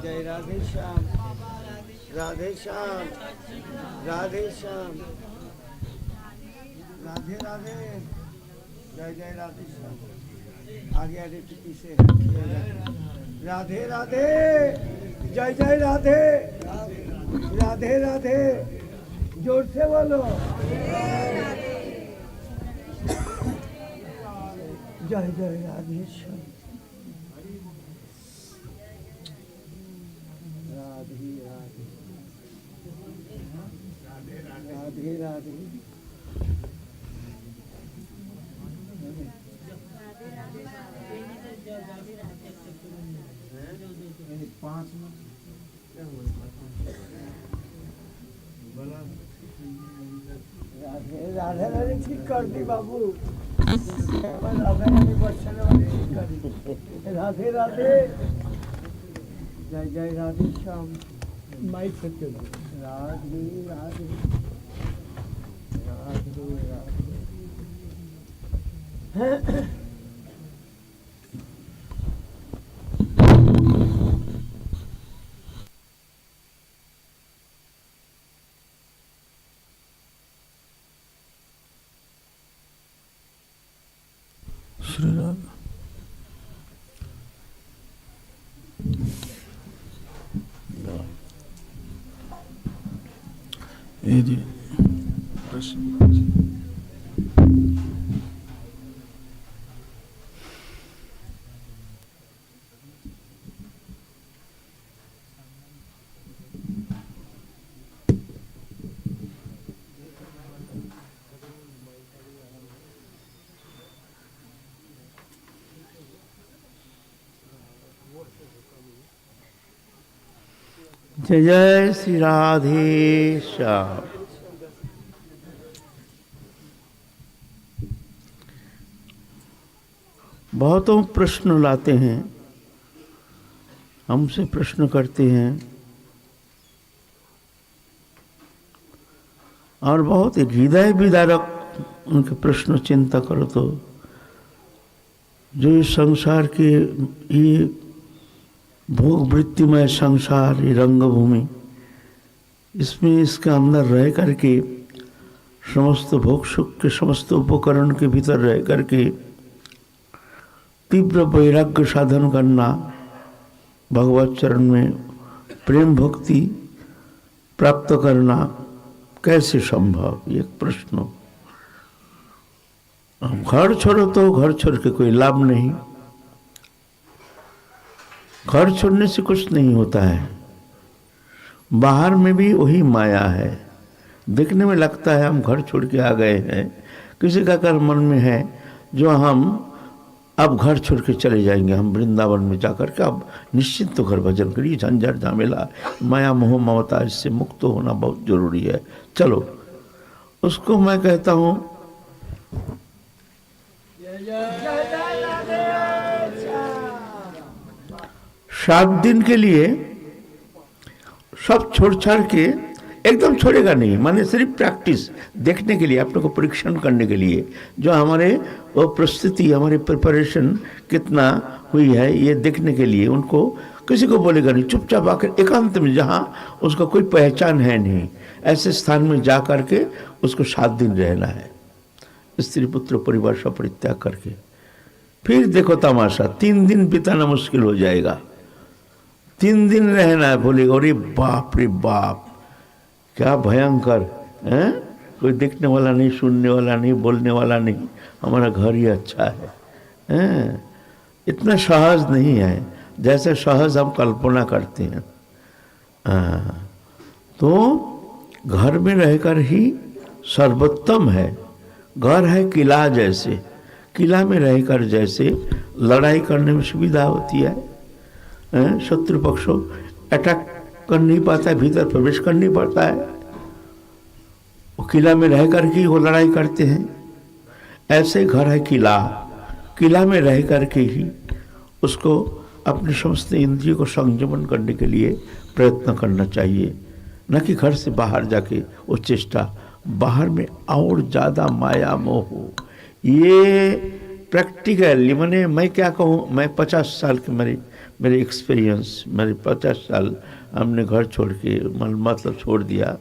जय राधे श्याम, राधे श्याम, राधे श्याम, राधे राधे, जय जय राधे श्याम। आगे आगे पीछे राधे राधे, जय जय राधे, राधे राधे, जोर से बोलो जय जय राधे श्याम। राधे राधे, राधे राधे, पाँच राधे राधे राधे ठीक कर दी बाबू, राधे राधे बच्चन वाले ठीक कर दी। राधे राधे, जय जय राधे श्याम। माइक सत्य राधे राधे, राधे राधे। श्री राम। ये जी जय जय श्री राधे श्याम। बहुतों प्रश्न लाते हैं, हमसे प्रश्न करते हैं और बहुत हृदय विदारक उनके प्रश्न चिंता करो तो जो इस संसार के ये भोग वृत्तिमय संसार, ये रंगभूमि, इसमें इसके अंदर रह करके समस्त भोग सुख के समस्त उपकरण के भीतर रह करके तीव्र वैराग्य साधन करना, भगवत चरण में प्रेम भक्ति प्राप्त करना कैसे संभव, ये प्रश्न। घर छोड़ो तो घर छोड़ के कोई लाभ नहीं, घर छोड़ने से कुछ नहीं होता है। बाहर में भी वही माया है, देखने में लगता है हम घर छोड़ के आ गए हैं, किसी का कर्म मन में है जो हम अब घर छोड़ के चले जाएंगे, हम वृंदावन में जाकर के अब निश्चिंत तो घर भजन करिए, झंझट झामेला माया मोह ममता इससे मुक्त होना बहुत जरूरी है। चलो, उसको मैं कहता हूँ 7 दिन के लिए सब छोड़ छाड़ के, एकदम छोड़ेगा नहीं, माने सिर्फ प्रैक्टिस देखने के लिए, अपने को परीक्षण करने के लिए, जो हमारे वो प्रस्तुति, हमारी प्रिपरेशन कितना हुई है ये देखने के लिए। उनको किसी को बोलेगा नहीं, चुपचाप आकर एकांत में, जहाँ उसका कोई पहचान है नहीं, ऐसे स्थान में जा कर के उसको 7 दिन रहना है, स्त्री पुत्र परिवार सब परित्याग करके। फिर देखो तमाशा, 3 दिन बिताना मुश्किल हो जाएगा, 3 दिन रहना है। बोले अरे बाप रे बाप, क्या भयंकर है, कोई देखने वाला नहीं, सुनने वाला नहीं, बोलने वाला नहीं, हमारा घर ही अच्छा है। इतना सहज नहीं है जैसे सहज हम कल्पना करते हैं। तो घर में रहकर ही सर्वोत्तम है। घर है किला जैसे, किला में रहकर जैसे लड़ाई करने में सुविधा होती है, शत्रु पक्षों अटैक कर नहीं पाता है, भीतर प्रवेश कर नहीं पाता है, वो किला में रह कर के वो लड़ाई करते हैं। ऐसे घर है किला, किला में रह कर के ही उसको अपने समस्त इंद्रियों को संयमन करने के लिए प्रयत्न करना चाहिए, न कि घर से बाहर जाके वो चेष्टा। बाहर में और ज़्यादा माया मोह हो, ये प्रैक्टिकली, मैंने मैं क्या कहूँ, मैं 50 साल की मेरी मेरे एक्सपीरियंस, मेरे 50 साल हमने घर छोड़ के मतलब छोड़ दिया,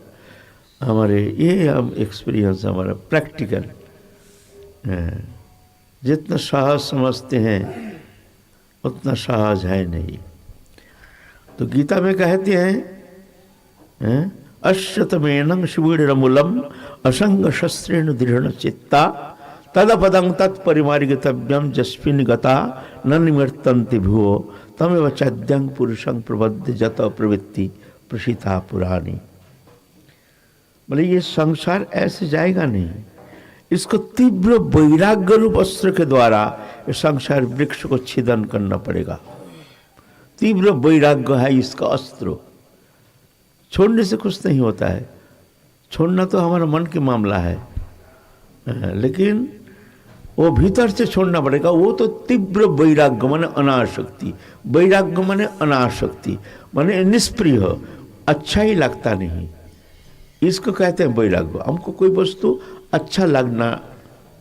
हमारे ये हम एक्सपीरियंस हमारा प्रैक्टिकल। जितना सहज समझते हैं उतना सहज है नहीं। तो गीता में कहते हैं अश्वत्थमेनं शिवीरमूलम असंग शस्त्रेण दृढ़ चित्ता तदपदं तत्परिमार्गितव्यम जस्मिन् गता न निवर्तन्ति भुवो तमेव चाद्यं पुरुषं प्रबद्ध जत प्रवृत्ति प्रसिता पुराणी। बोले ये संसार ऐसे जाएगा नहीं, इसको तीव्र वैराग्य रूप अस्त्र के द्वारा इस संसार वृक्ष को छेदन करना पड़ेगा। तीव्र वैराग्य है इसका अस्त्र, छोड़ने से कुछ नहीं होता है। छोड़ना तो हमारा मन के मामला है, लेकिन वो भीतर से छोड़ना पड़ेगा। वो तो तीव्र वैराग्य माने अनासक्ति, वैराग्य माने अनासक्ति माने निष्प्रिय, अच्छा ही लगता नहीं, इसको कहते हैं वैराग्य। हमको कोई वस्तु अच्छा लगना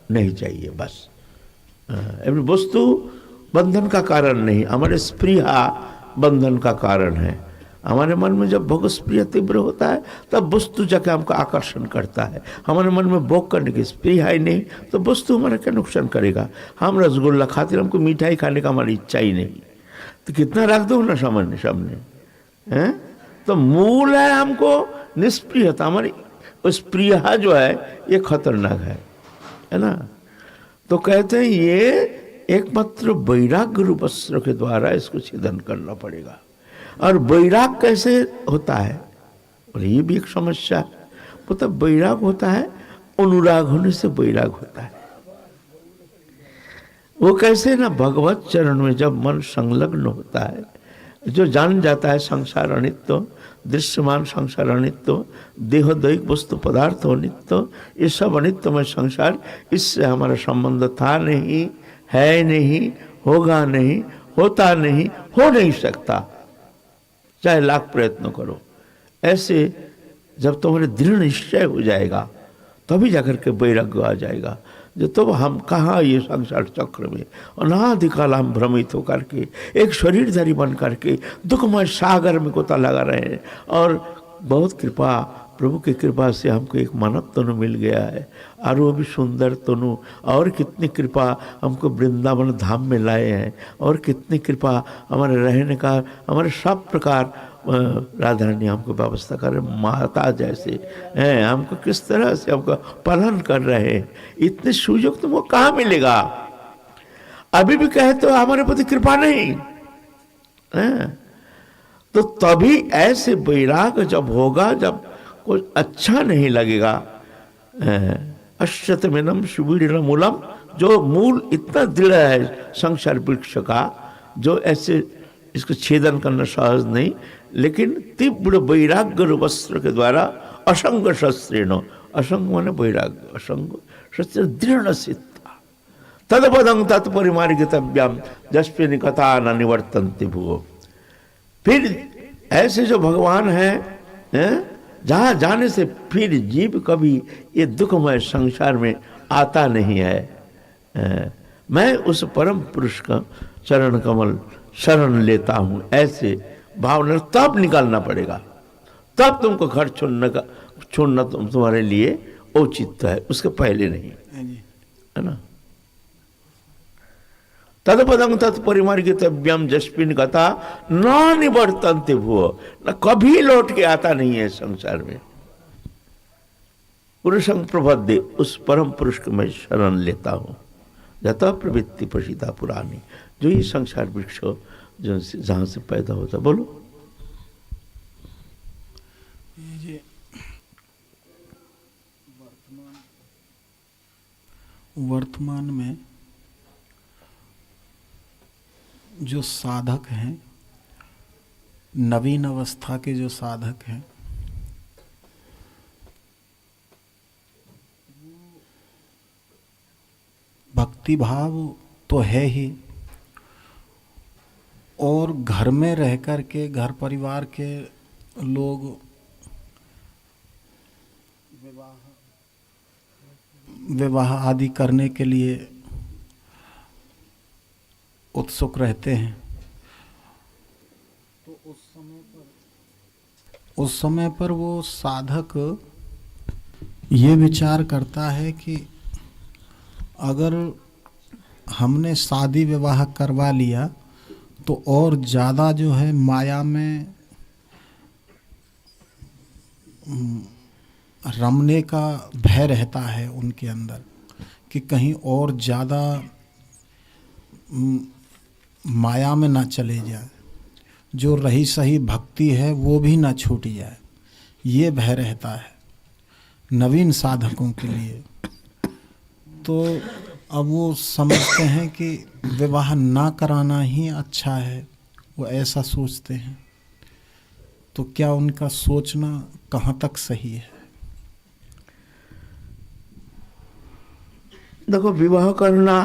नहीं चाहिए बस। वस्तु बंधन का कारण नहीं, हमारे स्प्रिया बंधन का कारण है। हमारे मन में जब भोग स्प्रिय तीव्र होता है तब वस्तु जाके हमको आकर्षण करता है। हमारे मन में भोग करने की स्प्रिय है नहीं तो वस्तु हमारा क्या नुकसान करेगा। हम रसगुल्ला खाते, हमको मिठाई खाने का हमारी इच्छा ही नहीं, तो कितना रख दो ना सामने सामने हैं। तो मूल है हमको निष्प्रियता, हमारी स्प्रिया जो है ये खतरनाक है ना। तो कहते हैं ये एकमात्र वैराग्य रूप अस्त्र के द्वारा इसको छेदन करना पड़ेगा। और वैराग कैसे होता है, और ये भी एक समस्या है। मतलब वैराग होता है, अनुराग होने से वैराग होता है। वो कैसे ना, भगवत चरण में जब मन संलग्न होता है, जो जान जाता है संसार अनित्य, दृश्यमान संसार अनित्य, देहोदैहिक वस्तु पदार्थ अनित्य, ये सब अनित्यमय संसार, इससे हमारा संबंध था नहीं, है नहीं, होगा नहीं, होता नहीं, हो नहीं सकता, चाहे लाख प्रयत्न करो। ऐसे जब तुम्हारे दृढ़ निश्चय हो जाएगा तभी जाकर के वैराग्य आ जाएगा। जो तो हम कहाँ ये संसार चक्र में अनादिकाल हम भ्रमित होकर के एक शरीरधारी बन करके दुखमय सागर में गोता लगा रहे हैं। और बहुत कृपा, प्रभु की कृपा से हमको एक मानव तनु मिल गया है, और वो भी सुंदर तनु। और कितनी कृपा हमको वृंदावन धाम में लाए हैं, और कितनी कृपा हमारे रहने का, हमारे सब प्रकार राधा रानी हमको व्यवस्था कर रहे, माता जैसे हैं, हमको किस तरह से हमको पालन कर रहे हैं। इतने सुयोग तुमको कहाँ मिलेगा। अभी भी कहे तो हमारे प्रति कृपा नहीं है। तो तभी ऐसे वैराग जब होगा, जब कुछ अच्छा नहीं लगेगा। अश्वत्थमेनं शिवीरमूलम, जो मूल इतना दृढ़ है संसार वृक्ष का, जो ऐसे इसको छेदन करना सहज नहीं, लेकिन तीव्र वैराग्य रूप अस्त्र के द्वारा असंग शस्त्रेण, असंग माने वैराग्य, असंग शस्त्र दृढ़ सिद्धा तदपदं तत्परिमार्गितव्यम जस्मिन् गता न निवर्तन्ति भुवो। फिर ऐसे जो भगवान हैं, जहाँ जाने से फिर जीव कभी ये दुखमय संसार में आता नहीं है। मैं उस परम पुरुष का चरण कमल शरण लेता हूँ, ऐसे भावना तब निकालना पड़ेगा। तब तुमको घर छोड़ना तुम्हारे लिए औचित्य है, उसके पहले नहीं, है ना। तदपदं तत्परिमार्गितव्यम जस्मिन् गता न निवर्तन्ति भुवो, न कभी लौट के आता नहीं है संसार में। पुरुषं प्रबद्धे, उस परम पुरुष को मैं शरण लेता हूँ। जता प्रवृत्ति प्रसिता पुरानी, जो ये संसार वृक्ष जो जहाँ से पैदा होता। बोलो। वर्तमान में जो साधक हैं, नवीन अवस्था के जो साधक हैं, भक्ति भाव तो है ही, और घर में रह कर के घर परिवार के लोग विवाह आदि करने के लिए उत्सुक रहते हैं, उस समय पर वो साधक ये विचार करता है कि अगर हमने शादी विवाह करवा लिया तो और ज़्यादा जो है माया में रमने का भय रहता है उनके अंदर कि कहीं और ज़्यादा माया में ना चले जाए, जो रही सही भक्ति है वो भी ना छूट जाए, ये भय रहता है नवीन साधकों के लिए। तो अब वो समझते हैं कि विवाह ना कराना ही अच्छा है, वो ऐसा सोचते हैं। तो क्या उनका सोचना कहाँ तक सही है? देखो, विवाह करना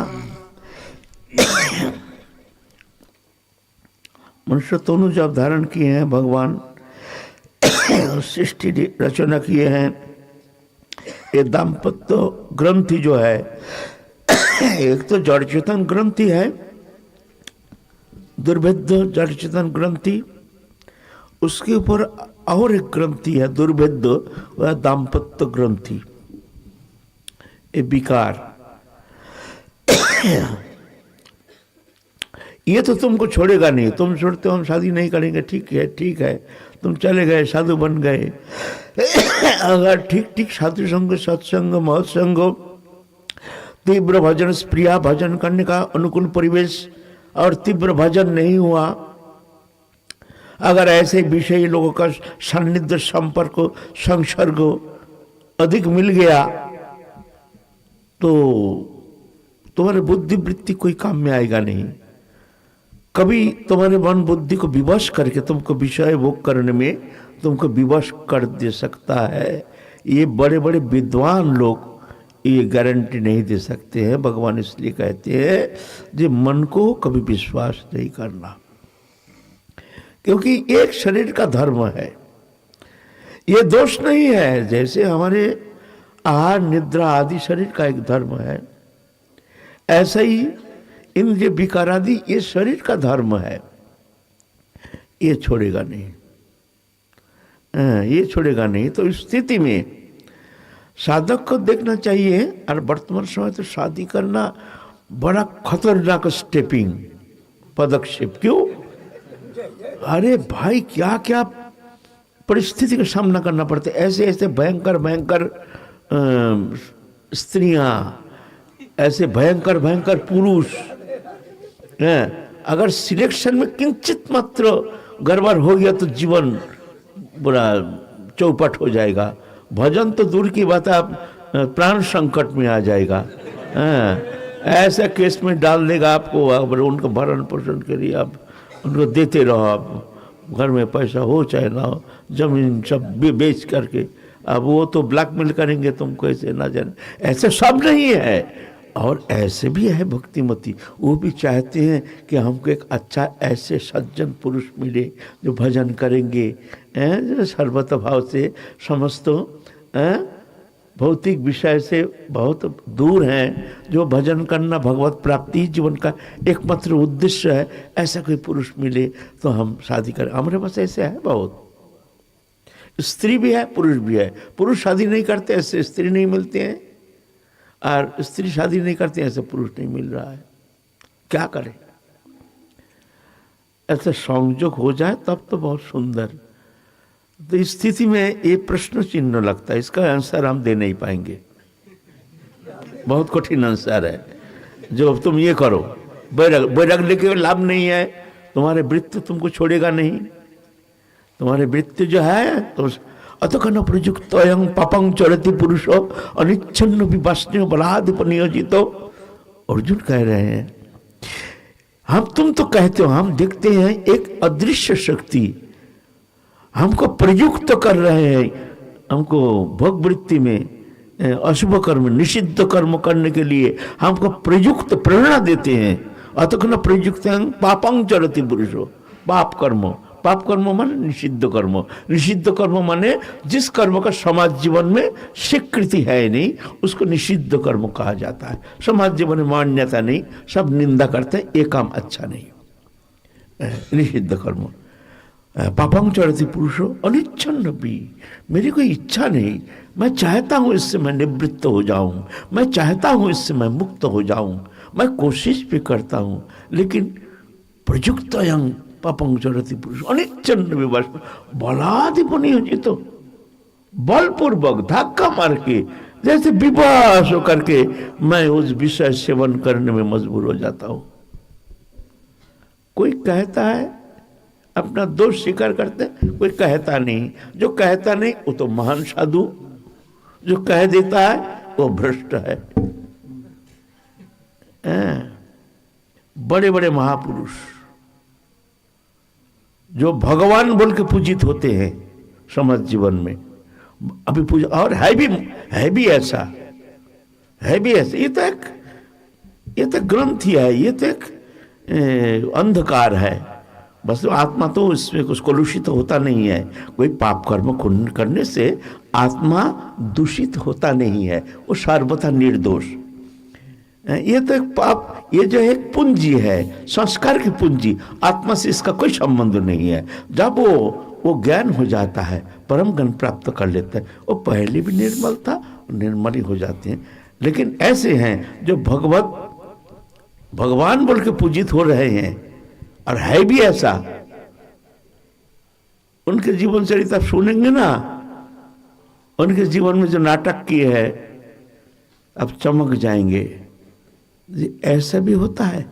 मनुष्य दोनों जब धारण किए हैं, भगवान सृष्टि रचना किए हैं, ये दाम्पत्य ग्रंथि जो है, एक तो जड़ चेतन ग्रंथि है, दुर्भेद्य जड़ चेतन ग्रंथि, उसके ऊपर और एक ग्रंथि है दुर्भेद्य, वह दाम्पत्य ग्रंथि, ये विकार। ये तो तुमको छोड़ेगा नहीं, तुम छोड़ते हो हम शादी नहीं करेंगे, ठीक है ठीक है, तुम चले गए साधु बन गए। अगर ठीक ठीक साधु संग, सत्संग, महत्संग, तीव्र भजन, प्रिया भजन करने का अनुकूल परिवेश और तीव्र भजन नहीं हुआ, अगर ऐसे विषयी लोगों का सान्निध्य, संपर्क, संसर्ग अधिक मिल गया तो तुम्हारे बुद्धि वृत्ति कोई काम में आएगा नहीं। कभी तुम्हारे मन बुद्धि को विवश करके तुमको विषय भोग करने में तुमको विवश कर दे सकता है। ये बड़े बड़े विद्वान लोग ये गारंटी नहीं दे सकते हैं। भगवान इसलिए कहते हैं कि मन को कभी विश्वास नहीं करना, क्योंकि एक शरीर का धर्म है, ये दोष नहीं है। जैसे हमारे आहार निद्रा आदि शरीर का एक धर्म है, ऐसा ही इंद्रिय विकार आदि ये शरीर का धर्म है, ये छोड़ेगा नहीं, ये छोड़ेगा नहीं। तो इस स्थिति में साधक को देखना चाहिए। और वर्तमान समय तो शादी करना बड़ा खतरनाक स्टेपिंग पदक्षेप। क्यों? अरे भाई, क्या क्या परिस्थिति का सामना करना पड़ता है। ऐसे ऐसे भयंकर भयंकर स्त्रियां, ऐसे भयंकर भयंकर पुरुष हैं। अगर सिलेक्शन में किंचित मात्र गड़बड़ हो गया तो जीवन बुरा चौपट हो जाएगा। भजन तो दूर की बात, आप प्राण संकट में आ जाएगा। ऐसा केस में डाल देगा आपको। अगर उनका भरण पोषण के लिए आप उनको देते रहो, आप घर में पैसा हो चाहे ना हो, जमीन सब बेच करके, अब वो तो ब्लैकमेल करेंगे तुमको, ऐसे ना जाने। ऐसे सब नहीं है, और ऐसे भी है भक्तिमती, वो भी चाहते हैं कि हमको एक अच्छा ऐसे सज्जन पुरुष मिले जो भजन करेंगे, जो सर्वत भाव से समस्त भौतिक विषय से बहुत दूर हैं, जो भजन करना भगवत प्राप्ति ही जीवन का एकमात्र उद्देश्य है। ऐसा कोई पुरुष मिले तो हम शादी करें। हमारे पास ऐसे है बहुत, स्त्री भी है पुरुष भी है। पुरुष शादी नहीं करते, ऐसे स्त्री नहीं मिलते हैं, और स्त्री शादी नहीं करती, ऐसे पुरुष नहीं मिल रहा है। क्या करें? ऐसा संयोग हो जाए तब तो बहुत सुंदर। तो इस स्थिति में ये प्रश्न चिन्ह लगता है, इसका आंसर हम दे नहीं पाएंगे, बहुत कठिन आंसर है। जो अब तुम ये करो, बैराग लेके लाभ नहीं है, तुम्हारे वृत्ति तुमको छोड़ेगा नहीं। तुम्हारे वृत्ति जो है तो अतकन प्रयुक्त पापं चरति पुरुषो अनिच्छन्न विवासनीय बलाधिप नियोजितो। अर्जुन कह रहे हैं, तुम तो कहते हो, हम देखते हैं एक अदृश्य शक्ति हमको प्रयुक्त कर रहे हैं, हमको भोग वृत्ति में अशुभ कर्म निषिद्ध कर्म करने के लिए हमको प्रयुक्त प्रेरणा देते हैं। अतकन प्रयुक्त पापं चरति पुरुषो, पाप कर्म। पाप कर्म माने निषिद्ध कर्म। निषिद्ध कर्म माने जिस कर्म का समाज जीवन में स्वीकृति है नहीं, उसको निषिद्ध कर्म कहा जाता है। समाज जीवन में मान्यता नहीं, सब निंदा करते हैं, ये काम अच्छा नहीं, निषिद्ध कर्म। पापं चरति पुरुषो अनिच्छन्नपि, मेरी कोई इच्छा नहीं, मैं चाहता हूँ इससे मैं निवृत्त हो जाऊं, मैं चाहता हूँ इससे मैं मुक्त हो जाऊं, मैं कोशिश भी करता हूँ, लेकिन प्रयुक्तयं पापं चरति पुरुषो अनिच्छन्नपि, बस बलाधिपनियोजित, बलपूर्वक धक्का मार के जैसे विवश होकर के मैं उस विषय सेवन करने में मजबूर हो जाता हूं। कोई कहता है अपना दोष स्वीकार करते हैं, कोई कहता नहीं। जो कहता नहीं वो तो महान साधु, जो कह देता है वो भ्रष्ट है। बड़े बड़े महापुरुष जो भगवान बोल के पूजित होते हैं समाज जीवन में, अभी पूजा, और है भी ऐसा, ये तो ग्रंथि है, ये तो एक अंधकार है। बस आत्मा तो इसमें कुछ कलुषित होता नहीं है। कोई पाप कर्म करने से आत्मा दूषित होता नहीं है, वो सर्वथा निर्दोष। ये तो एक पाप, ये जो एक पूंजी है, संस्कार की पूंजी, आत्मा से इसका कोई संबंध नहीं है। जब वो ज्ञान हो जाता है, परम ज्ञान प्राप्त कर लेते हैं, वो पहले भी निर्मल था, निर्मल ही हो जाते हैं। लेकिन ऐसे हैं जो भगवान बोल के पूजित हो रहे हैं और है भी ऐसा, उनके जीवन चरित्र आप सुनेंगे ना, उनके जीवन में जो नाटक किए है अब चमक जाएंगे। ऐसा भी होता है,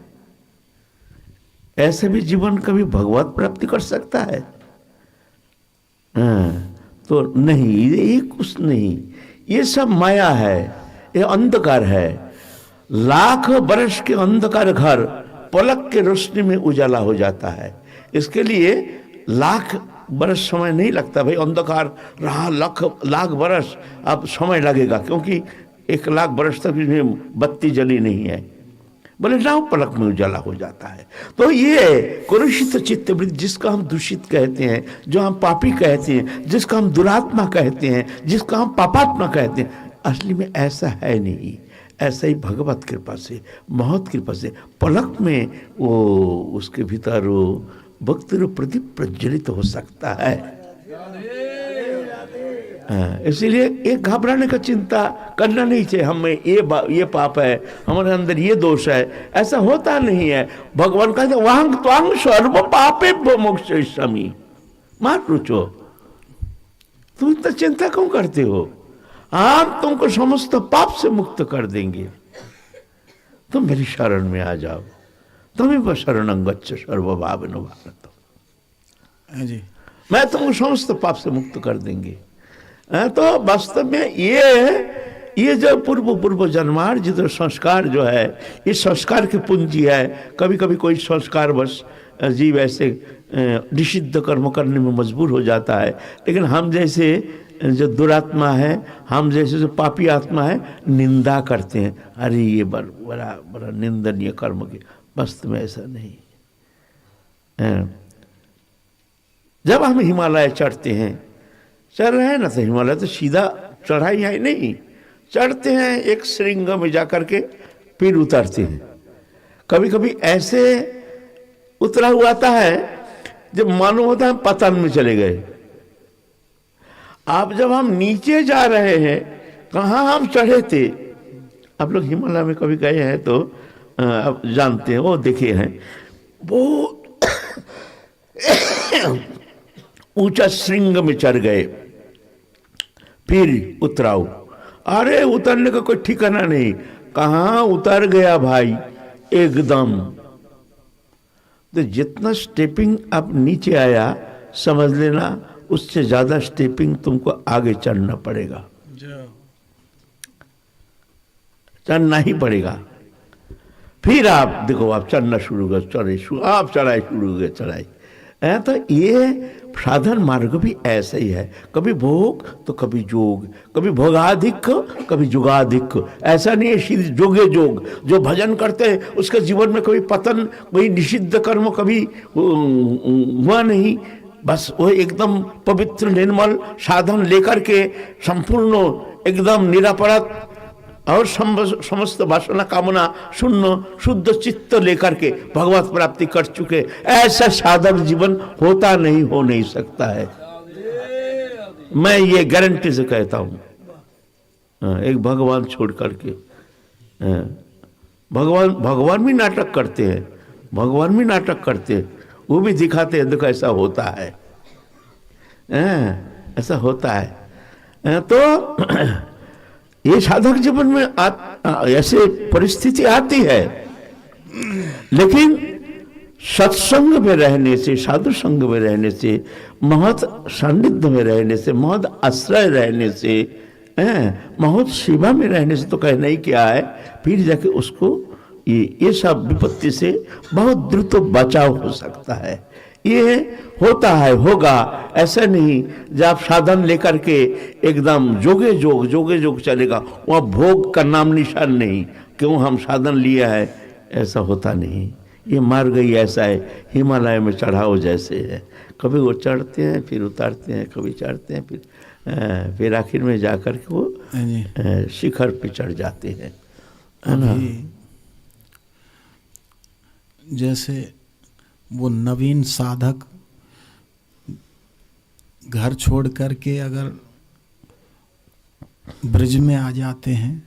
ऐसे भी जीवन कभी भगवत प्राप्ति कर सकता है? तो नहीं, ये कुछ नहीं, ये सब माया है, ये अंधकार है। लाख वर्ष के अंधकार घर पलक के रोशनी में उजाला हो जाता है। इसके लिए लाख वर्ष समय नहीं लगता भाई, अंधकार रहा लाख वर्ष, अब समय लगेगा, क्योंकि 1 लाख वर्ष तक इसमें बत्ती जली नहीं है। बोले नाव पलक में उजाला हो जाता है। तो ये कुरुषित चित्तवृत्ति, जिसका हम दूषित कहते हैं, जो हम पापी कहते हैं, जिसका हम दुरात्मा कहते हैं, जिसका हम पापात्मा कहते हैं, असली में ऐसा है नहीं। ऐसा ही भगवत कृपा से, महत कृपा से पलक में वो उसके भीतर वो भक्ति रूप प्रदीप प्रज्वलित हो सकता है। इसीलिए एक घबराने का चिंता करना नहीं चाहिए, हमें ये पाप है, हमारे अंदर ये दोष है, ऐसा होता नहीं है। भगवान कहते वांग त्वांग सर्व पापे मोक्षयिष्यामि, मार रुचो, तुम इतना चिंता क्यों करते हो? हम तुमको समस्त पाप से मुक्त कर देंगे, तुम मेरी शरण में आ जाओ, तुम्हें शरणं गच्छ सर्वभावेन भारत, जी मैं तुमको समस्त पाप से मुक्त कर देंगे। तो वास्तव में ये जो पूर्व जन्मार्जित संस्कार जो है, इस संस्कार की पूंजी है। कभी कभी कोई संस्कार बस जीव ऐसे निषिद्ध कर्म करने में मजबूर हो जाता है, लेकिन हम जैसे जो दुरात्मा है, हम जैसे जो पापी आत्मा है, निंदा करते हैं, अरे ये बड़ा निंदनीय कर्म की। वास्तव में ऐसा नहीं। जब हम हिमालय चढ़ते हैं, चढ़ रहे हैं ना, तो हिमालय तो सीधा चढ़ाई है नहीं, चढ़ते हैं एक श्रृंग में जाकर के फिर उतरते हैं। कभी कभी ऐसे उतरा हुआ आता है जब मालूम होता है पतन में चले गए। आप जब हम नीचे जा रहे हैं, कहाँ हम चढ़े थे, आप लोग हिमालय में कभी गए हैं तो आप जानते हैं, वो देखे हैं, वो ऊंचा श्रृंग में चढ़ गए, फिर उतराओ, अरे उतरने का कोई ठिकाना नहीं, कहाँ उतर गया भाई एकदम। तो जितना स्टेपिंग आप नीचे आया, समझ लेना उससे ज्यादा स्टेपिंग तुमको आगे चढ़ना पड़ेगा, चढ़ना ही पड़ेगा। फिर आप देखो, आप चढ़ना शुरू कर, आप चढ़ाई शुरू हो, चढ़ाई। तो ये साधन मार्ग भी ऐसा ही है, कभी भोग तो कभी जोग, कभी भोगाधिक कभी जुगाधिक। ऐसा नहीं है सीधे जोगे जोग। जो भजन करते हैं उसके जीवन में कभी पतन, कोई निषिद्ध कर्म कभी हुआ नहीं, बस वो एकदम पवित्र निर्मल साधन लेकर के संपूर्ण एकदम निरापराध और समस्त वासना कामना शून्य शुद्ध चित्त लेकर के भगवत प्राप्ति कर चुके, ऐसा साधक जीवन होता नहीं, हो नहीं सकता है। मैं ये गारंटी से कहता हूं। एक भगवान छोड़ करके भगवान भी नाटक करते हैं, भगवान भी नाटक करते हैं, वो भी दिखाते हैं देखो ऐसा होता है, ऐसा होता है। तो ये साधक जीवन में ऐसे परिस्थिति आती है, लेकिन सत्संग में रहने से, साधु संग में रहने से, महत सानिध्य में रहने से, महत आश्रय रहने से, महत सेवा में रहने से तो कहना ही क्या है, फिर जाके उसको ये सब विपत्ति से बहुत द्रुत बचाव हो सकता है। ये होता है, होगा, ऐसा नहीं जब आप साधन लेकर के एकदम जोगे जोग चलेगा, वहाँ भोग का नाम निशान नहीं, क्यों हम साधन लिया है, ऐसा होता नहीं। ये मार्ग ही ऐसा है, हिमालय में चढ़ाओ जैसे है, कभी वो चढ़ते हैं फिर उतारते हैं, कभी चढ़ते हैं फिर आखिर में जाकर के वो शिखर पे चढ़ जाते हैं। अभी जैसे वो नवीन साधक घर छोड़ करके अगर ब्रज में आ जाते हैं,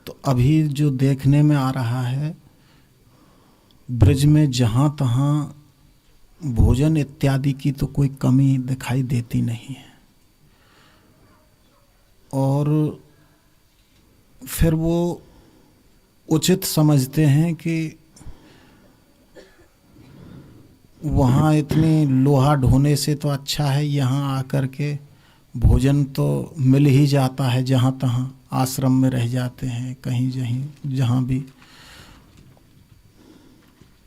तो अभी जो देखने में आ रहा है, ब्रज में जहाँ तहाँ भोजन इत्यादि की तो कोई कमी दिखाई देती नहीं है, और फिर वो उचित समझते हैं कि वहाँ इतनी लोहा ढोने से तो अच्छा है यहाँ आकर के भोजन तो मिल ही जाता है, जहाँ तहाँ आश्रम में रह जाते हैं, कहीं जहाँ भी,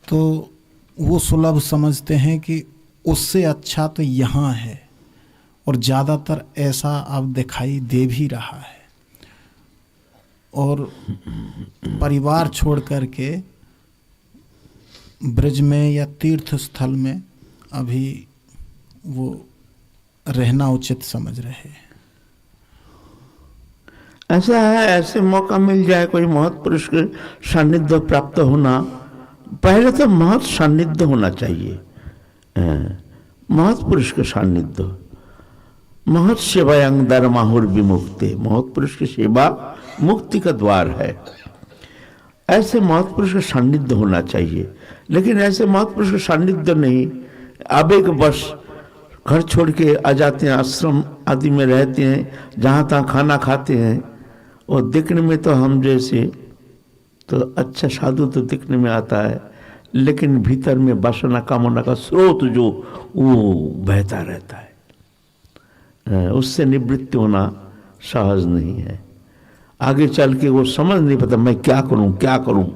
तो वो सुलभ समझते हैं कि उससे अच्छा तो यहाँ है, और ज़्यादातर ऐसा अब दिखाई दे भी रहा है। और परिवार छोड़ करके ब्रज में या तीर्थ स्थल में अभी वो रहना उचित समझ रहे हैं। ऐसा है, ऐसे मौका मिल जाए कोई महत् पुरुष के सानिध्य प्राप्त होना, पहले तो महत् सानिध्य होना चाहिए, महत् पुरुष के सानिध्य। महत् सेवायं धर्माहुर विमुक्ते, महत् पुरुष की सेवा मुक्ति का द्वार है। ऐसे महत् पुरुष का सानिध्य होना चाहिए, लेकिन ऐसे महत् पुरुष का सानिध्य नहीं, आवेगवश घर छोड़ के आ जाते हैं, आश्रम आदि में रहते हैं, जहाँ तहाँ खाना खाते हैं, और दिखने में तो हम जैसे तो अच्छा साधु तो दिखने में आता है, लेकिन भीतर में वासना कामना का स्रोत जो वो बहता रहता है, उससे निवृत्ति होना सहज नहीं है। आगे चल के वो समझ नहीं पाता मैं क्या करूं,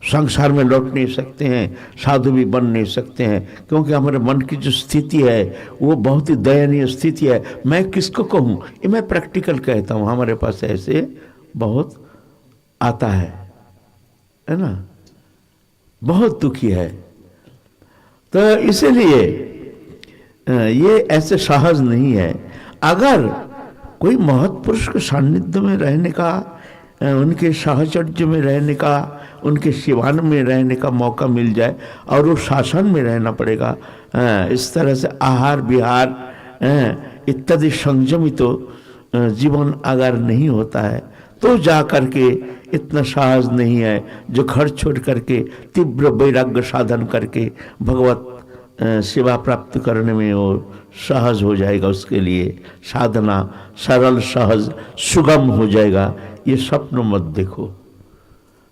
संसार में लौट नहीं सकते हैं, साधु भी बन नहीं सकते हैं, क्योंकि हमारे मन की जो स्थिति है वो बहुत ही दयनीय स्थिति है। मैं किसको कहूँ, ये मैं प्रैक्टिकल कहता हूँ, हमारे पास ऐसे बहुत आता है ना, बहुत दुखी है। तो इसलिए ये ऐसे सहज नहीं है। अगर कोई महत् पुरुष के सानिध्य में रहने का, उनके साहचर्य में रहने का, उनके सिवान में रहने का मौका मिल जाए, और वो शासन में रहना पड़ेगा, इस तरह से आहार विहार इत्यादि संयमित तो जीवन अगर नहीं होता है, तो जा करके इतना साहस नहीं है जो घर छोड़ करके तीव्र वैराग्य साधन करके भगवत सेवा प्राप्त करने में वो सहज हो जाएगा, उसके लिए साधना सरल सहज सुगम हो जाएगा। ये स्वप्न मत देखो।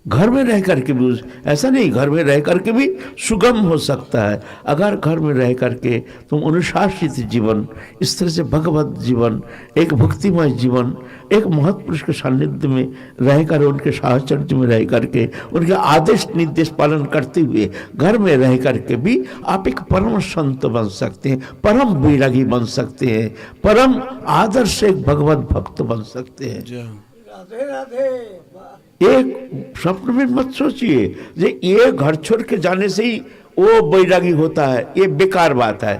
घर में रह करके भी ऐसा नहीं, घर में रह करके भी सुगम हो सकता है। अगर घर में रह करके तुम अनुशासित जीवन, इस तरह से भगवत जीवन, एक भक्तिमय जीवन, एक महत् पुरुष के सानिध्य में रह कर, उनके साहचर्य में रह करके, उनके आदेश निर्देश पालन करते हुए घर में रह करके भी आप एक परम संत बन सकते हैं, परम वैरागी बन सकते हैं, परम आदर्श एक भगवत भक्त बन सकते हैं। राधे राधे। एक स्वप्न में मत सोचिए जे ये घर छोड़ के जाने से ही वो बैरागी होता है, ये बेकार बात है।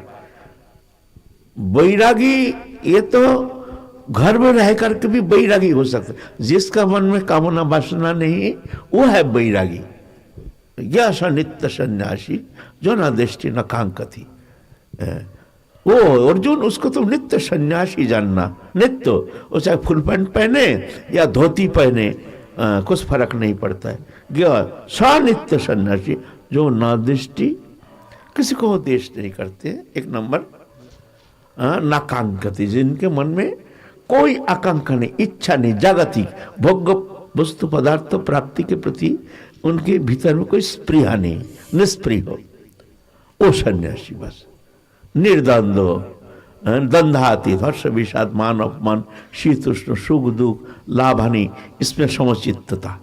बैरागी ये तो घर में रह करके भी बैरागी हो सकता है। जिसका मन में कामना वासना नहीं वो है बैरागी। यह नित्य सन्यासी जो न दृष्टि न कांकति, वो अर्जुन उसको तुम नित्य सन्यासी जानना। नित्य वो चाहे फुल पैंट पहने या धोती पहने कुछ फर्क नहीं पड़ता है। यह नित्य सन्यासी जो न दृष्टि किसी को देश नहीं करते, एक नंबर नाकांक्षति, जिनके मन में कोई आकांक्षा नहीं, इच्छा नहीं, जागतिक भोग वस्तु पदार्थ प्राप्ति के प्रति उनके भीतर में कोई स्पृहा नहीं, निष्प्रिय हो, वो सन्यासी बस। निर्द्वंद्व, द्वंद्वातीत, हर्ष विषाद मान अपमान शीत उष्ण सुख दुख लाभ हानि, इसमें समचित्तता।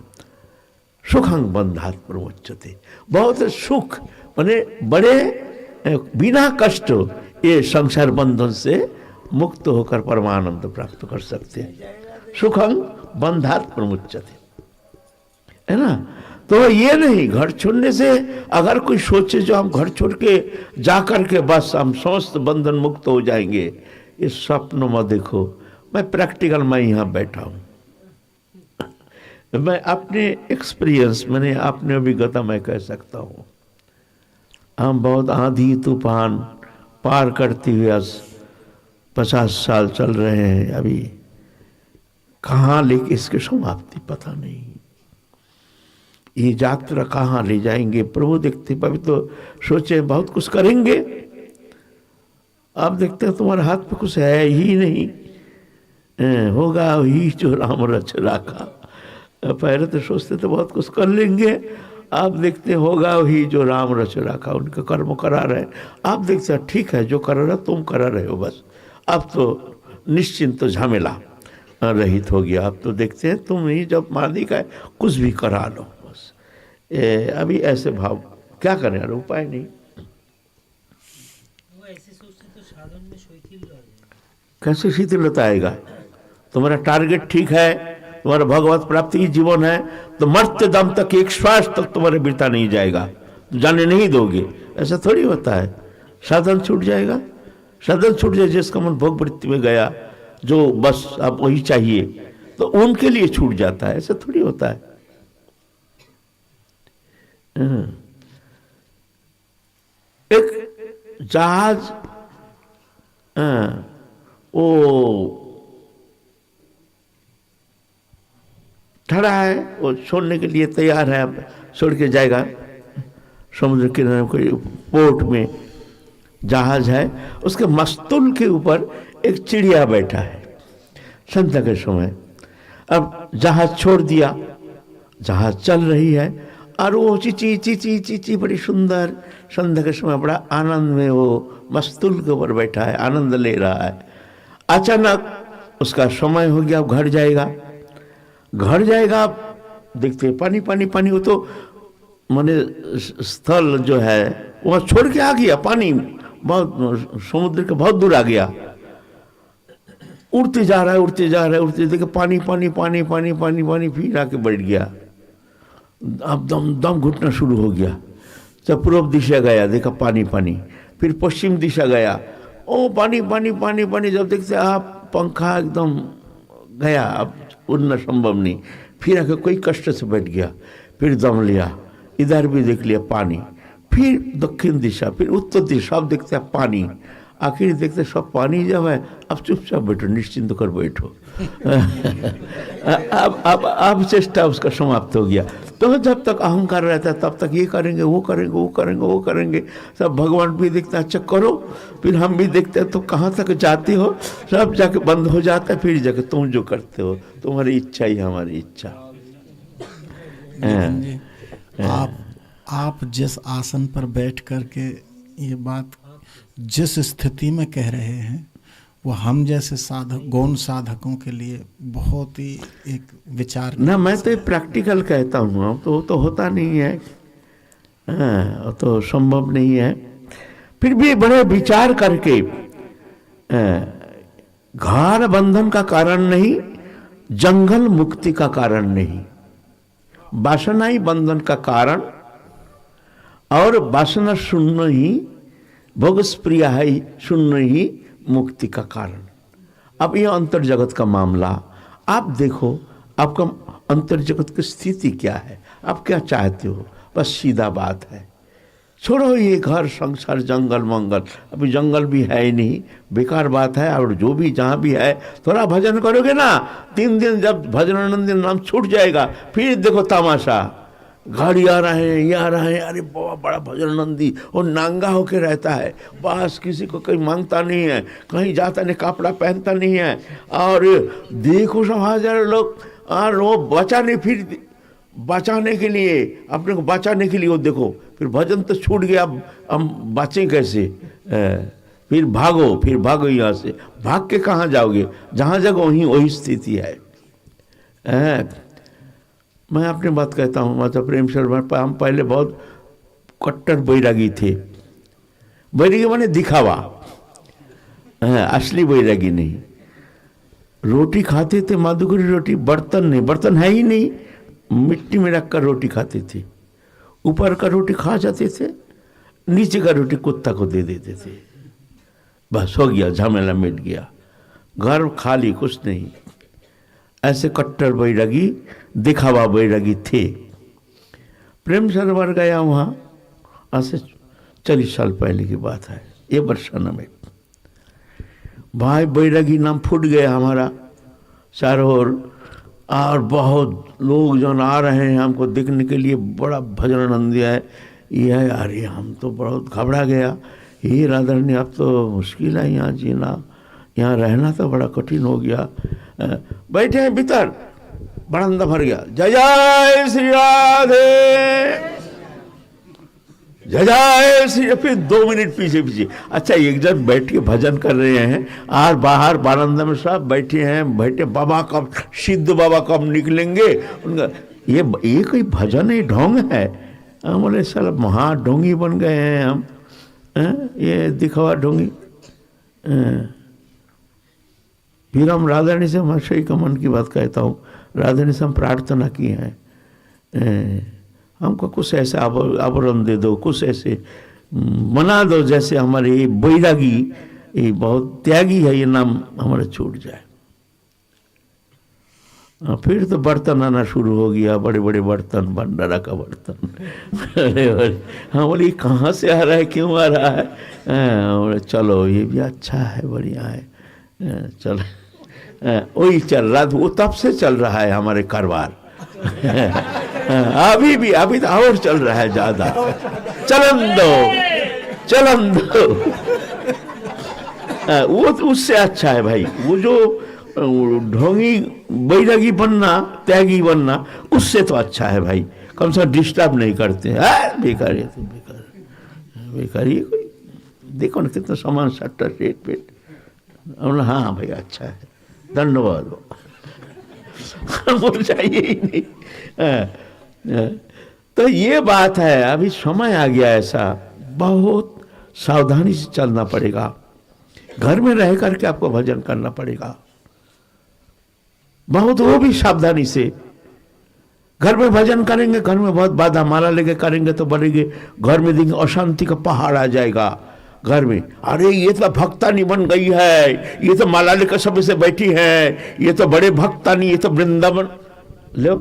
सुखंग बंधात प्रमोच्यते, बहुत सुख माने बड़े बिना कष्ट ये संसार बंधन से मुक्त होकर परमानंद प्राप्त कर सकते हैं। सुखंग बंधात प्रमुच्यते, है ना। तो ये नहीं घर छोड़ने से अगर कोई सोचे जो हम घर छोड़ के जा कर के बस हम समस्त बंधन मुक्त हो जाएंगे, इस स्वप्न में देखो। मैं प्रैक्टिकल मैं यहाँ बैठा हूँ, मैं अपने एक्सपीरियंस मैंने अपने अभिज्ञता मैं कह सकता हूँ। हम बहुत आंधी तूफान पार करते हुए 50 साल चल रहे हैं, अभी कहाँ लेके इसकी समाप्ति पता नहीं। ये यात्रा कहाँ ले जाएंगे प्रभु देखते। अभी तो सोचे बहुत कुछ करेंगे, आप देखते हैं तुम्हारे हाथ पे कुछ है ही नहीं, होगा ही जो राम रच राखा। पहले तो सोचते थे बहुत कुछ कर लेंगे, आप देखते होगा वही जो राम रच रखा, उनका कर्म करा रहे। आप देखते हैं ठीक है जो कर रहे तुम करा रहे हो, बस अब तो निश्चिंत झमेला रहित हो गया। अब तो देखते हैं तुम ही जब मालिक है कुछ भी करा लो बस। अभी ऐसे भाव क्या करें यार, उपाय नहीं। वो ऐसे सोचते तो साधन में शिथिलता आएगा। कैसे शिथिलता आएगा? तुम्हारा टारगेट ठीक है, तुम्हारा भगवत प्राप्ति जीवन है, तो मरते दम तक एक श्वास तक तुम्हारे बिता नहीं जाएगा, जाने नहीं दोगे। ऐसा थोड़ी होता है। साधन छूट जाएगा, साधन छूट जाए जिसका मन भोग वृत्ति में गया, जो बस आप वही चाहिए, तो उनके लिए छूट जाता है। ऐसा थोड़ी होता है। एक जहाज वो खड़ा है, वो छोड़ने के लिए तैयार है, अब छोड़ के जाएगा। समुद्र किनारे कोई पोर्ट में जहाज है, उसके मस्तूल के ऊपर एक चिड़िया बैठा है संध्या के समय। अब जहाज छोड़ दिया, जहाज चल रही है और वो चीची चीची चीची बड़ी सुंदर, संध्या के समय बड़ा आनंद में वो मस्तूल के ऊपर बैठा है, आनंद ले रहा है। अचानक उसका समय हो गया, अब घर जाएगा। घर जाएगा, आप देखते हैं पानी पानी पानी। वो तो माने स्थल जो है वहाँ छोड़ के आ गया, पानी बहुत समुद्र के बहुत दूर आ गया। उड़ते जा रहा है, उड़ते जा रहा है, उड़ते देखे पानी पानी पानी पानी पानी पानी, फिर आके बैठ गया। अब दम दम घुटना शुरू हो गया। जब पूर्व दिशा गया देखा पानी पानी, फिर पश्चिम दिशा गया, ओ पानी पानी पानी पानी। जब देखते आप पंखा एकदम गया, अब उड़ना संभव नहीं। फिर आके कोई कष्ट से बैठ गया, फिर दम लिया, इधर भी देख लिया पानी, फिर दक्षिण दिशा, फिर उत्तर दिशा, अब देखते हैं पानी। आखिर देखते सब पानी जब है, अब चुपचाप बैठो, निश्चिंत कर बैठो। अब चेष्टा उसका समाप्त हो गया। तो जब तक अहंकार रहता है तब तक ये करेंगे वो करेंगे वो करेंगे वो करेंगे, सब भगवान भी देखते हैं अच्छा करो, फिर हम भी देखते हैं तो कहाँ तक जाते हो, सब जाके बंद हो जाता है। फिर जाके तुम जो करते हो तुम्हारी इच्छा ही हमारी इच्छा। आप जिस आसन पर बैठ करके ये बात जिस स्थिति में कह रहे हैं, वो हम जैसे साधक, गौण साधकों के लिए बहुत ही एक विचार ना। मैं तो प्रैक्टिकल कहता हूँ, तो होता नहीं है, तो संभव नहीं है। फिर भी बड़े विचार करके, घर बंधन का कारण नहीं, जंगल मुक्ति का कारण नहीं, वासना ही बंधन का कारण, और वासना शून्य ही, भोग प्रिया है शून्य ही मुक्ति का कारण। अब ये अंतर जगत का मामला, आप देखो आपका अंतर जगत की स्थिति क्या है, आप क्या चाहते हो, बस सीधा बात है। छोड़ो ये घर संसार जंगल मंगल, अभी जंगल भी है ही नहीं, बेकार बात है। और जो भी जहाँ भी है थोड़ा भजन करोगे ना, 3 दिन जब भजनानंद नाम छूट जाएगा, फिर देखो तमाशा, गाड़ी आ रहे हैं, ये आ रहे हैं, अरे बाबा बड़ा भजनानंदी, और नांगा होके रहता है, बस किसी को कहीं मांगता नहीं है, कहीं जाता नहीं, कपड़ा पहनता नहीं है। और देखो सब हजार लोग, और वो बचाने, फिर बचाने के लिए, अपने को बचाने के लिए वो देखो, फिर भजन तो छूट गया, अब हम बचें कैसे, फिर भागो यहाँ से, भाग के कहाँ जाओगे, जहाँ जगह वही स्थिति है। मैं अपनी बात कहता हूँ, माता प्रेम शर्मा, हम पहले बहुत कट्टर बैरागी थे। बैरागी माने दिखावा, असली बैरागी नहीं। रोटी खाते थे माधुकरी रोटी, बर्तन नहीं, बर्तन है ही नहीं, मिट्टी में रख कर रोटी खाते थे। ऊपर का रोटी खा जाते थे, नीचे का रोटी कुत्ता को दे देते थे, बस हो गया, झमेला मिट गया, घर खाली, कुछ नहीं। ऐसे कट्टर बैरागी, दिखावा बैरागी थे। प्रेम सरोवर गया वहाँ, आज से 40 साल पहले की बात है, ये बरसाना में। भाई बैरागी नाम फूट गया हमारा चारों ओर, और बहुत लोग जो आ रहे हैं हमको देखने के लिए, बड़ा भजनानंदी है ये है। अरे हम तो बहुत घबरा गया, ये राधारणी अब तो मुश्किल है यहाँ जीना, यहाँ रहना तो बड़ा कठिन हो गया। बैठे हैं भीतर, बरामदा भर गया, जय जय श्री राधे, जय जय श्री। फिर 2 मिनट पीछे। अच्छा, एक जन बैठ के भजन कर रहे हैं, और बाहर बरामदा में सब बैठे हैं, बैठे बाबा कब, सिद्ध बाबा कब निकलेंगे उनका, ये कोई भजन है, ढोंग है। हम बोले साला महा ढोंगी बन गए हैं हम, ये दिखावा ढोंगी। फिर हम राधारणी से, महाशय का मन की बात कहता हूँ, राधारणी से हम प्रार्थना की है, हमको कुछ ऐसा आवरण दे दो, कुछ ऐसे बना दो जैसे हमारे ये बैरागी, ये बहुत त्यागी है, ये नाम हमारा छूट जाए। फिर तो बर्तन आना शुरू हो गया, बड़े बड़े बर्तन, भंडारा का बर्तन। हाँ बोले कहाँ से आ रहा है, क्यों आ रहा है? बोले चलो ये भी अच्छा है, बढ़िया है, चलो। वही चल रहा, वो तब से चल रहा है हमारे कारोबार। अभी तो और चल रहा है ज्यादा, चलन दो। वो तो उससे अच्छा है भाई, वो जो ढोंगी बैरागी बनना, त्यागी बनना, उससे तो अच्छा है भाई, कम से कम डिस्टर्ब नहीं करते हैं। बेकार है, तो बेकार ये कोई, देखो ना कितना सामान सट्टा रेट पेट। हाँ भाई अच्छा है, धन्यवाद। बोल चाहिए ही नहीं। तो ये बात है, अभी समय आ गया ऐसा, बहुत सावधानी से चलना पड़ेगा। घर में रह करके आपको भजन करना पड़ेगा, बहुत, वो भी सावधानी से। घर में भजन करेंगे, घर में बहुत बाधा, माला लेके करेंगे तो बढ़ेंगे, घर में देंगे अशांति का पहाड़ आ जाएगा घर में। अरे ये तो भक्तानी बन गई है, ये तो माला लेकर सब से बैठी है, ये तो बड़े भक्तानी, ये तो वृंदावन। लो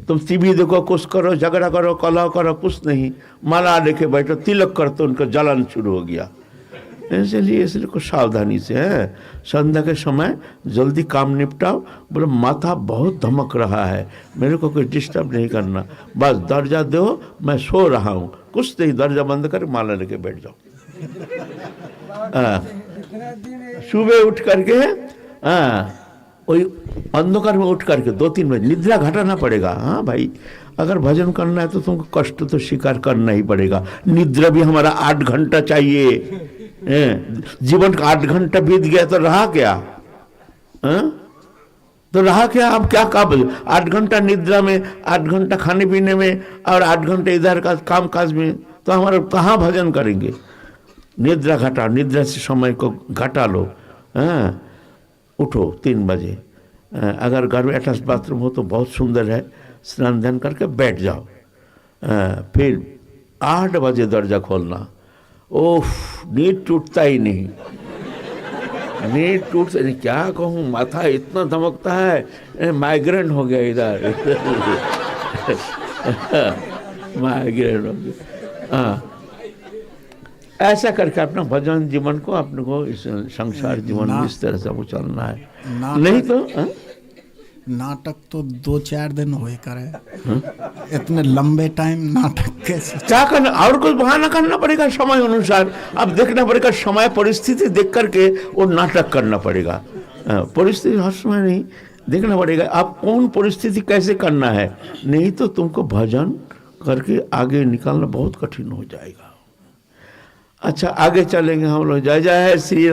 तुम टीवी देखो, कुछ करो, झगड़ा करो, कलह करो, कुछ नहीं, माला लेके बैठो, तिलक करते, उनका जलन शुरू हो गया। इसलिए कुछ सावधानी से है, संध्या के समय जल्दी काम निपटाओ। बोले माथा बहुत धमक रहा है, मेरे को कोई डिस्टर्ब नहीं करना, बस दर्जा दो, मैं सो रहा हूँ, कुछ नहीं, दर्जा बंद कर माला लेके बैठ जाओ। सुबह उठ करके वही अंधकार में उठ करके 2-3 बजे निद्रा घटाना पड़ेगा। हाँ भाई, अगर भजन करना है तो तुमको कष्ट तो स्वीकार करना ही पड़ेगा। निद्रा भी हमारा 8 घंटा चाहिए। जीवन का 8 घंटा बीत गया तो रहा क्या? तो रहा क्या? अब क्या काम? 8 घंटा निद्रा में, 8 घंटा खाने पीने में, और 8 घंटे इधर का काम काज में, तो हमारा कहाँ भजन करेंगे? निद्रा घटा, निद्रा से समय को घटा लो। उठो 3 बजे, अगर घर में अटैच बाथरूम हो तो बहुत सुंदर है, स्नान ध्यान करके बैठ जाओ। फिर 8 बजे दरजा खोलना। ओह, नींद टूटता ही नहीं। नींद टूट से क्या कहूँ, माथा इतना धमकता है, माइग्रेन हो गया इधर। माइग्रेन हो गया। हाँ, ऐसा करके अपना भजन जीवन को, अपने को इस संसार जीवन में इस तरह से वो चलना है, नहीं तो नाटक तो 2-4 दिन होए करे, इतने लंबे टाइम नाटक कैसे? क्या करना, और कुछ बहाना करना पड़ेगा समय अनुसार। अब देखना पड़ेगा समय परिस्थिति देख करके वो नाटक करना पड़ेगा। परिस्थिति हर समय नहीं, देखना पड़ेगा आप कौन परिस्थिति कैसे करना है, नहीं तो तुमको भजन करके आगे निकालना बहुत कठिन हो जाएगा। अच्छा, आगे चलेंगे हम लोग। जय जय श्री राम।